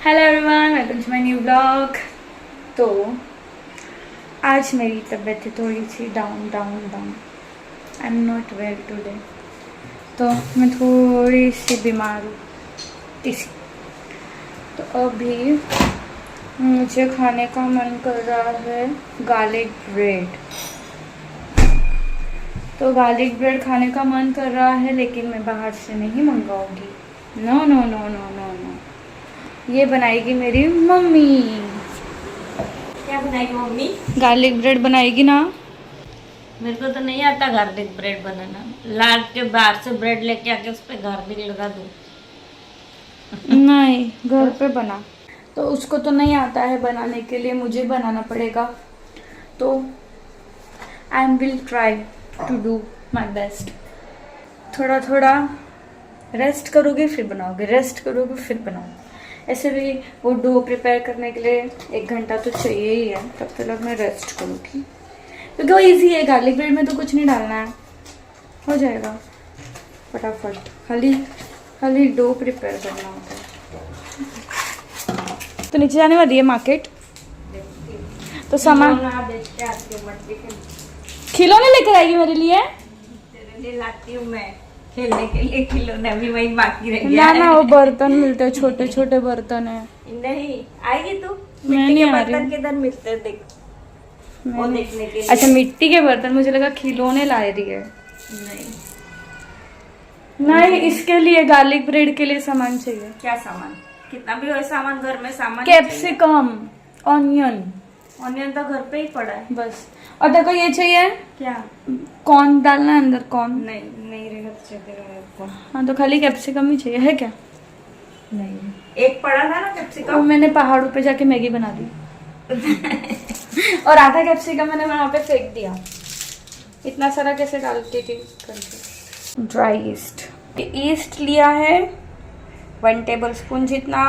Hello everyone, welcome to my new blog. तो आज मेरी तबीयत है थोड़ी सी down. I am not well today. तो मैं थोड़ी सी बीमार हूँ इसी। तो अभी मुझे खाने का मन कर रहा है गार्लिक ब्रेड। तो गार्लिक ब्रेड खाने का मन कर रहा है, लेकिन मैं बाहर से नहीं मंगाऊंगी। No no no no no no, ये बनाएगी मेरी मम्मी। क्या बनाएगी मम्मी? गार्लिक ब्रेड बनाएगी ना। मेरे को तो नहीं आता गार्लिक ब्रेड बनाना। ला के बाहर से ब्रेड लेके आके उस पर गार्लिक लगा दूँ? नहीं, घर पे बना। तो उसको तो नहीं आता है बनाने के लिए, मुझे बनाना पड़ेगा। तो I will try to do my best. थोड़ा थोड़ा रेस्ट करोगे फिर बनाओगे, रेस्ट करोगे फिर बनाओगे। ऐसे भी वो डो प्रिपेयर करने के लिए 1 घंटा तो चाहिए ही है, तब तक मैं रेस्ट करूँगी क्योंकि वो इजी है। गार्लिक ब्रेड में तो कुछ नहीं डालना है, हो जाएगा फटाफट। खाली डो प्रिपेयर करना होता है। तो नीचे जाने वाली है मार्केट, तो सामान खिलौने लेकर आएगी मेरे लिए। तेरे लिए लाती हूँ मैं, खेलने के लिए खिलौने अभी वही बाकी रह गया ना वो बर्तन मिलते हैं, छोटे छोटे बर्तन है। नहीं आएगी तू? मैं मिट्टी नहीं के आ रही। बर्तन किधर मिलते हैं देख, वो देखने के लिए। अच्छा, मिट्टी के बर्तन, मुझे लगा खिलौने ला रही है। नहीं, इसके लिए गार्लिक ब्रेड के लिए सामान चाहिए। क्या सामान? कितना भी हो सामान, घर में सामान। Capsicum, onion. ऑनियन तो घर पे ही पड़ा है बस। और देखो ये चाहिए, क्या? कॉर्न डालना है अंदर, कॉर्न। नहीं रहेगा तो चाहिए रहेगा। हाँ, तो खाली कैप्सिकम ही चाहिए, है क्या? नहीं, एक पड़ा था ना वो कैप्सिकम। मैंने पहाड़ों पे जाके मैगी बना दी और आधा कैप्सिकम मैंने वहां पे फेंक दिया। इतना सारा कैसे डालती थी करके। ड्राई ईस्ट लिया है 1 टेबलस्पून जितना।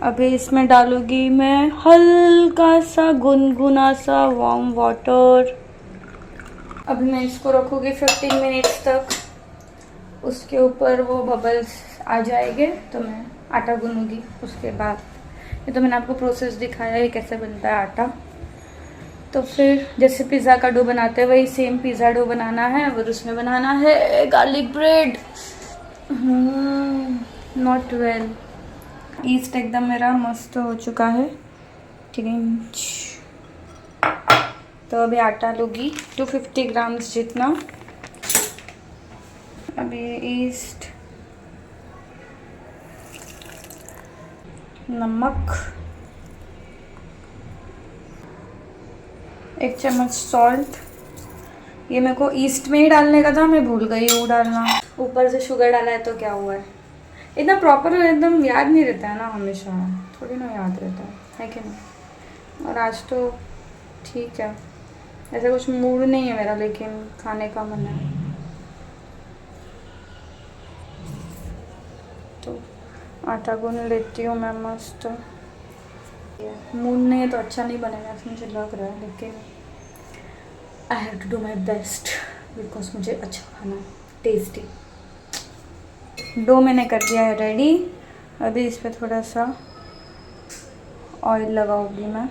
अभी इसमें डालूंगी मैं हल्का सा गुनगुना सा वार्म वाटर। अभी मैं इसको रखूंगी 15 मिनट्स तक। उसके ऊपर वो बबल्स आ जाएंगे तो मैं आटा गूंदूंगी उसके बाद। ये तो मैंने आपको प्रोसेस दिखाया है कैसे बनता है आटा। तो फिर जैसे पिज़्ज़ा का डो बनाते हैं वही सेम पिज़्ज़ा डो बनाना है, और उसमें बनाना है garlic bread. Not well. East एकदम मेरा मस्त हो चुका है। तो अभी आटा लूँगी 250 ग्राम्स जितना। अभी ईस्ट, नमक, 1 चम्मच सॉल्ट। ये मेरे को ईस्ट में ही डालने का था, मैं भूल गई हूँ डालना। ऊपर से शुगर डाला है तो क्या हुआ है। इतना प्रॉपर एकदम याद नहीं रहता है ना, हमेशा थोड़ी ना याद रहता है कि नहीं। और आज तो ठीक है, ऐसा कुछ मूड नहीं है मेरा, लेकिन खाने का मन है। तो आटा गूंद लेती हूँ मैं मस्त। मूड नहीं है तो अच्छा नहीं बनेगा, ऐसा मुझे लग रहा है, लेकिन I have to do my best because मुझे अच्छा खाना है, टेस्टी। डो मैंने कर दिया है रेडी। अभी इस पर थोड़ा सा ऑयल लगाऊंगी मैं।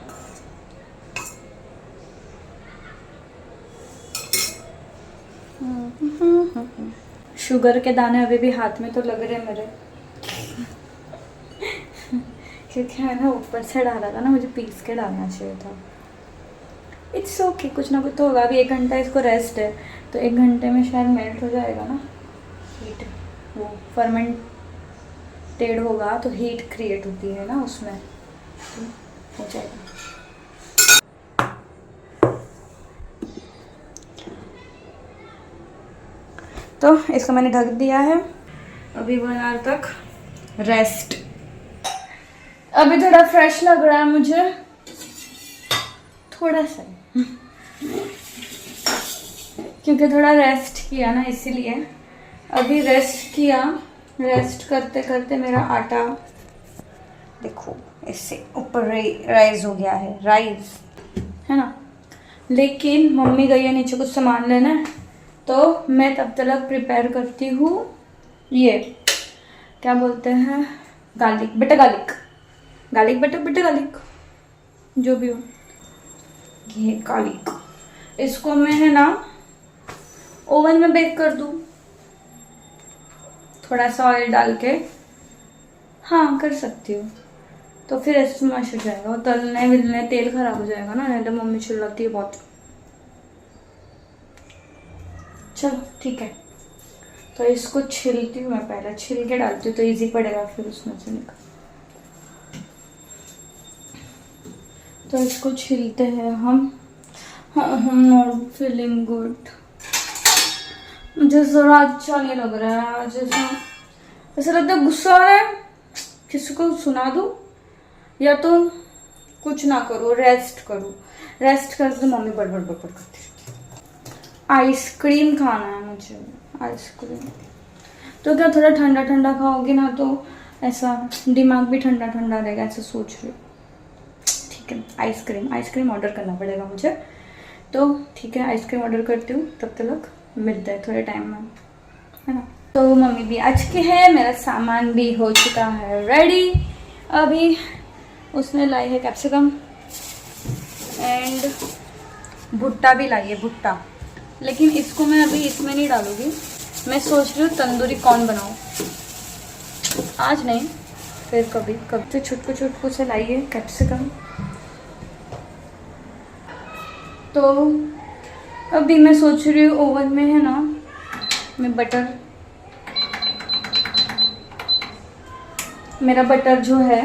शुगर के दाने अभी भी हाथ में तो लग रहे हैं मेरे क्योंकि मैंने ऊपर से डाला था ना, मुझे पीस के डालना चाहिए था। इट्स ओके, कुछ ना कुछ तो होगा। अभी 1 घंटा इसको रेस्ट है, तो 1 घंटे में शायद मेल्ट हो जाएगा ना, हीट, वो फर्मेंटेड होगा तो हीट क्रिएट होती है ना उसमें, तो हो जाएगा। तो इसको मैंने ढक दिया है अभी 1 आवर तक रेस्ट। अभी थोड़ा फ्रेश लग रहा है मुझे, थोड़ा सा क्योंकि थोड़ा रेस्ट किया ना, इसीलिए। अभी रेस्ट किया, रेस्ट करते करते मेरा आटा देखो इससे ऊपर राइज हो गया है, राइज है ना। लेकिन मम्मी गई है नीचे कुछ सामान लेना, तो मैं तब तक प्रिपेयर करती हूँ ये क्या बोलते हैं, गार्लिक, बेटा गार्लिक। गार्लिक बटर गार्लिक जो भी हो, ये गार्लिक, इसको मैं है ना ओवन में बेक कर दूँ, थोड़ा सा ऑयल डाल के। हाँ कर सकती हूँ, तो फिर ऐसे स्मैश हो जाएगा। और तलने मिलने तेल खराब हो जाएगा ना, नहीं तो मम्मी चिल्लाती है बहुत। चलो ठीक है, तो इसको छिलती हूँ मैं, पहले छिल के डालती हूँ तो इजी पड़ेगा फिर उसमें से निकाल। तो इसको छिलते हैं हम। हम नॉट फीलिंग गुड, मुझे ज़रा अच्छा नहीं लग रहा है आज। ऐसा लगता है गुस्सा आ रहा है, किसी को सुना दूँ या तो कुछ ना करूँ, रेस्ट करूँ। रेस्ट कर तो मम्मी बड़बड़ करती रहती है। आइसक्रीम खाना है मुझे, आइसक्रीम। तो क्या थोड़ा ठंडा ठंडा खाओगी ना तो ऐसा दिमाग भी ठंडा ठंडा रहेगा, ऐसा सोच रही हूँ। ठीक है, आइसक्रीम ऑर्डर करना पड़ेगा मुझे। तो ठीक है, आइसक्रीम ऑर्डर करती हूँ, तब तक मिलता है थोड़े टाइम में, है ना। तो मम्मी भी आ चुकी है, मेरा सामान भी हो चुका है रेडी। अभी उसने लाई है कैप्सिकम एंड भुट्टा भी लाई है, भुट्टा। लेकिन इसको मैं अभी इसमें नहीं डालूंगी, मैं सोच रही हूँ तंदूरी कॉर्न बनाऊँ। आज नहीं, फिर कभी कभी। तो छुटकू से लाई है कैप्सिकम। तो अभी मैं सोच रही हूँ ओवन में है ना, मैं बटर, मेरा बटर जो है,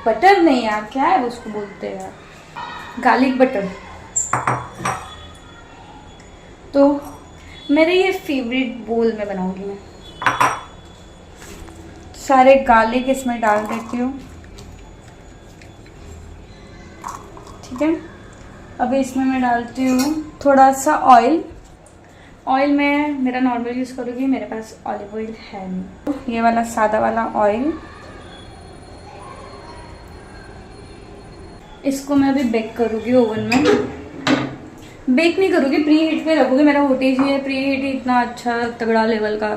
बटर नहीं यार, क्या है उसको बोलते हैं यार, गार्लिक बटर। तो मेरे ये फेवरेट बोल में बनाऊंगी मैं। सारे गार्लिक इसमें डाल देती हूँ, ठीक है। अभी इसमें मैं डालती हूँ थोड़ा सा ऑयल। ऑयल मैं मेरा नॉर्मल यूज़ करूँगी, मेरे पास ऑलिव ऑयल है नहीं। ये वाला सादा वाला ऑयल, इसको मैं अभी बेक करूँगी ओवन में। बेक नहीं करूँगी, प्री हीट पे रखूँगी। मेरा वोल्टेज ही है, प्री हीट ही इतना अच्छा तगड़ा लेवल का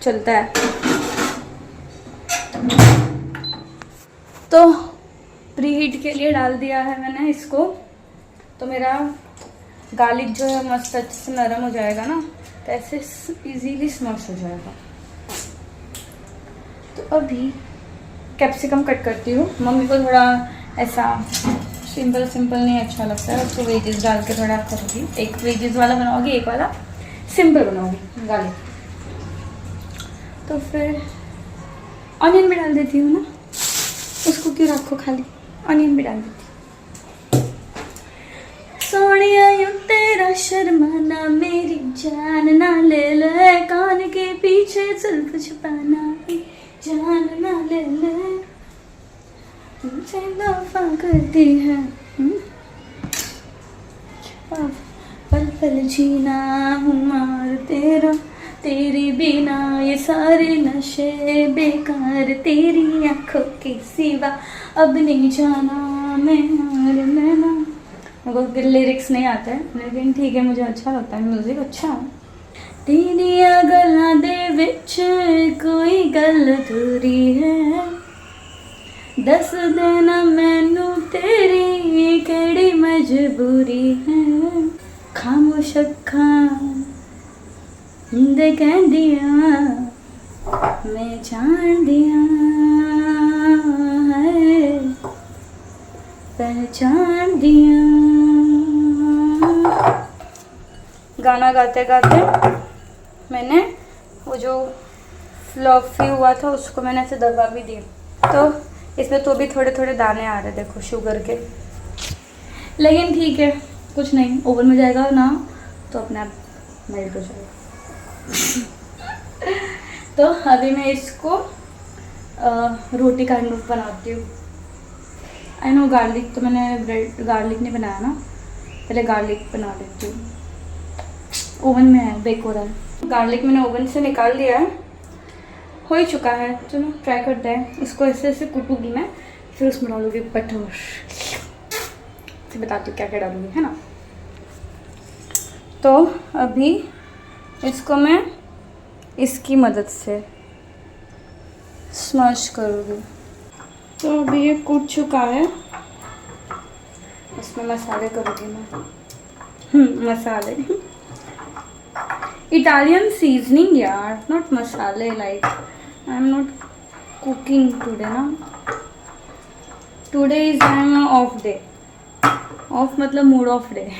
चलता है। तो प्री हीट के लिए डाल दिया है मैंने इसको। तो मेरा गार्लिक जो है मस्त अच्छे से नरम हो जाएगा ना, तो ऐसे इजीली स्मैश हो जाएगा। तो अभी कैप्सिकम कट करती हूँ। मम्मी को थोड़ा ऐसा सिंपल नहीं अच्छा लगता है, उसको वेजेस डाल के थोड़ा करूँगी। एक वेजेस वाला बनाओगी, एक वाला सिंपल बनाओगी गार्लिक। तो फिर ऑनियन भी डाल देती हूँ ना, उसको क्यों रखो खाली, ऑनियन भी डाल देती हूँ। सोनिया यूं तेरा शर्माना, मेरी जान ना ले ले, कान के पीछे जुल्फ छुपाना, जान ना ले ले, मुझे वफा करती है। पल पल जीना हूँ मार तेरा, तेरे बिना ये सारे नशे बेकार, तेरी आंखों के सिवा अब नहीं जाना मैं हार मैना। मेरे को लिरिक्स नहीं आता है, लेकिन ठीक है, मुझे अच्छा लगता है, म्यूजिक अच्छा है। तेरिया गल्लां दे विच कोई गल अधूरी है, दस देना मैनू तेरी केड़ी मजबूरी है। खामोश अखां दे कहंदियां मैं जान दिया है, पहचान दिया। गाना गाते गाते मैंने वो जो फ्लफी हुआ था उसको मैंने ऐसे दबा भी दिया। तो इसमें तो भी थोड़े थोड़े दाने आ रहे, देखो शुगर के। लेकिन ठीक है, कुछ नहीं, ओवन में जाएगा ना तो अपने आप मेल्ट हो जाएगा। तो अभी मैं इसको रोटी का नूडल्स बनाती हूँ। आई नो गार्लिक तो मैंने ब्रेड गार्लिक नहीं बनाया ना, पहले गार्लिक बना लेती हूँ। ओवन में है, बेक हो रहा है। गार्लिक मैंने ओवन से निकाल दिया है, हो ही चुका है। चलो ट्राई करते हैं। इसको ऐसे ऐसे कूटूंगी मैं, फिर उसमें डालूंगी बटर, फिर बताती हूँ क्या क्या डालूंगी, है ना। तो अभी इसको मैं इसकी मदद से स्मैश करूँगी। तो अभी ये कूट चुका है, उसमें मसाले करूँगी मैं। मसाले इटालियन सीजनिंग यार, नॉट मसाले। Like I am not cooking today ना, today is I am off day. Off मतलब मूड ऑफ डे।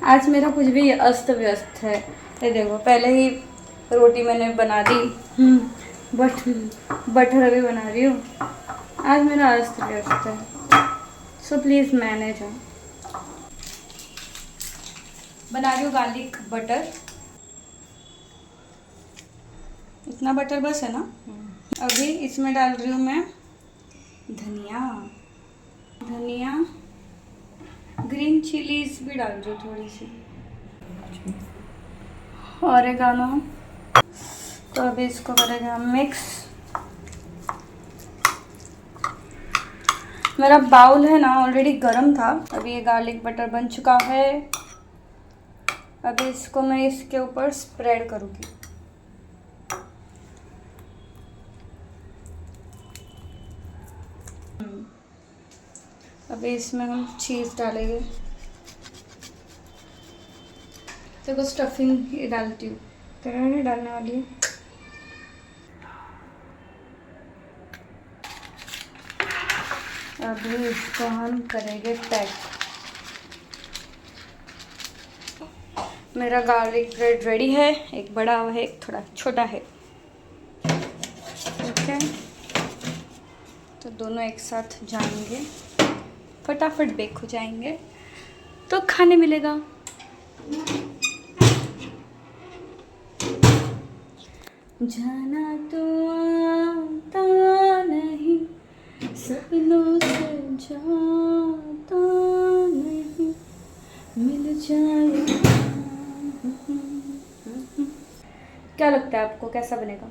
आज मेरा कुछ भी अस्त व्यस्त है। ये देखो, पहले ही रोटी मैंने बना दी, बट बटर अभी बना रही हूँ। आज मेरा अस्त व्यस्त है, सो प्लीज़ मैनेज। बना रही हूँ गार्लिक बटर। इतना बटर बस है ना। अभी इसमें डाल रही हूँ मैं धनिया, ग्रीन चिलीज भी डाल रही हूँ थोड़ी सी, ऑरेगानो। तो अभी इसको करेंगे मिक्स। मेरा बाउल है ना ऑलरेडी गर्म था। अभी ये गार्लिक बटर बन चुका है। अभी इसको मैं इसके ऊपर स्प्रेड करूँगी। अभी इसमें हम चीज़ डालेंगे। देखो स्टफिंग ये डालती हूँ, तेरा नहीं डालने वाली है। अभी इसको हम करेंगे पैक। मेरा गार्लिक ब्रेड रेडी है। एक बड़ा है, एक थोड़ा छोटा है। ओके, तो दोनों एक साथ जाएंगे, फटाफट बेक हो जाएंगे तो खाने मिलेगा। जाना तो आता नहीं, सपनों से जाता नहीं, मिल जाएगा। क्या लगता है आपको कैसा बनेगा?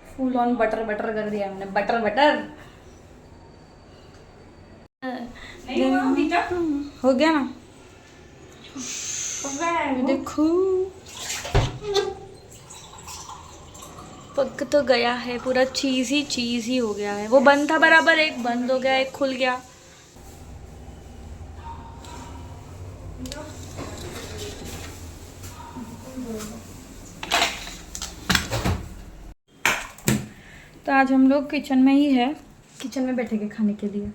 फुल ऑन बटर बटर कर दिया हमने, बटर बटर। हो गया ना, देखो पक तो गया है, पूरा चीज ही हो गया है। वो बंद था बराबर, एक बंद हो गया, एक खुल गया। तो आज हम लोग किचन में ही है, किचन में बैठेंगे खाने के लिए।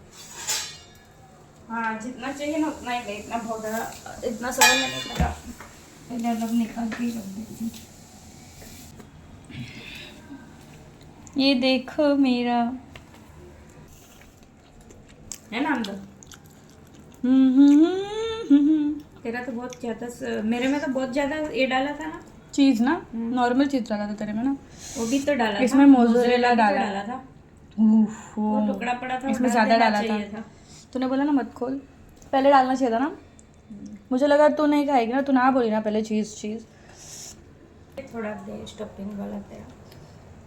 हाँ, जितना चाहिए ना उतना ही ले, इतना बहुत ज़्यादा, इतना सारा मैंने लगा, अलग निकाल के रख देती। ये देखो मेरा है ना अंदर। तेरा तो बहुत ज़्यादा, मेरे में तो बहुत ज़्यादा ये डाला था ना, चीज़ ना, नॉर्मल चीज़ डाला था तेरे में ना। वो भी तो डाला, इसमें मोज़रेला डाला था। वो टुकड़ा पड़ा था, इसमें ज़्यादा डाला था। तूने बोला ना मत खोल, पहले डालना चाहिए था ना। मुझे लगा तू नहीं खाएगी ना, तू ना बोली ना पहले चीज़ थोड़ा दे स्टफिंग वाला तेरा,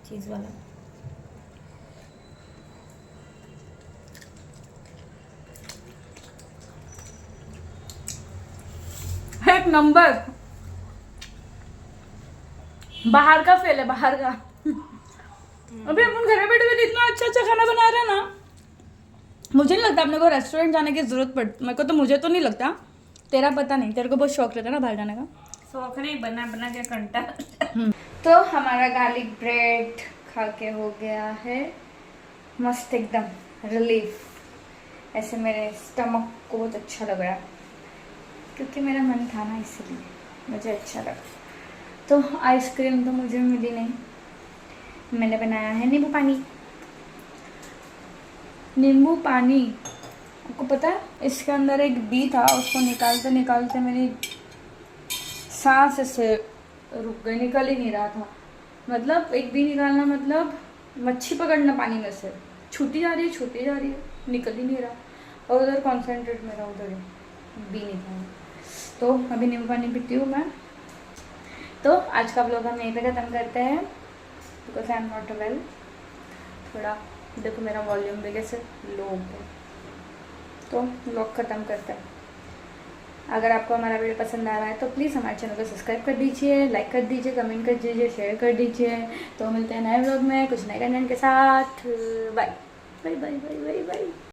चीज़ वाला। एक नंबर, बाहर का फेल है, बाहर का। अभी अपन घर में बैठे बैठे इतना अच्छा खाना बना रहे हैं ना, मुझे नहीं लगता अपने को रेस्टोरेंट जाने की जरूरत पड़ती। मेरे को तो, मुझे तो नहीं लगता, तेरा पता नहीं, तेरे को बहुत शौक रहता है ना बाहर जाने का। शौक नहीं, बना बना के कंटा। तो हमारा गार्लिक ब्रेड खा के हो गया है मस्त, एकदम रिलीफ। ऐसे मेरे स्टमक को बहुत अच्छा लग रहा है, क्योंकि मेरा मन था ना, इसलिए मुझे अच्छा लगा। तो आइसक्रीम तो मुझे मिली नहीं, मैंने बनाया है नींबू पानी। नींबू पानी, आपको पता है इसके अंदर एक बी था, उसको निकालते निकालते मेरी सांस से रुक गई, निकल ही नहीं रहा था। मतलब एक बी निकालना मतलब मच्छी पकड़ना पानी में से, छूटी जा रही है, निकल ही नहीं रहा। और उधर कॉन्सेंट्रेट मेरा उधर ही बी निकालना। तो अभी नींबू पानी पीती हूँ मैं। तो आज का ब्लॉग हम यहीं पे ख़त्म करते हैं, because I am not well. थोड़ा देखो मेरा वॉल्यूम भी कैसे लो हो गया, तो ब्लॉग ख़त्म करते हैं। अगर आपको हमारा वीडियो पसंद आ रहा है तो प्लीज़ हमारे चैनल को सब्सक्राइब कर दीजिए, लाइक कर दीजिए, कमेंट कर दीजिए, शेयर कर दीजिए। तो मिलते हैं नए व्लॉग में कुछ नए कंटेंट के साथ। Bye bye bye bye bye bye.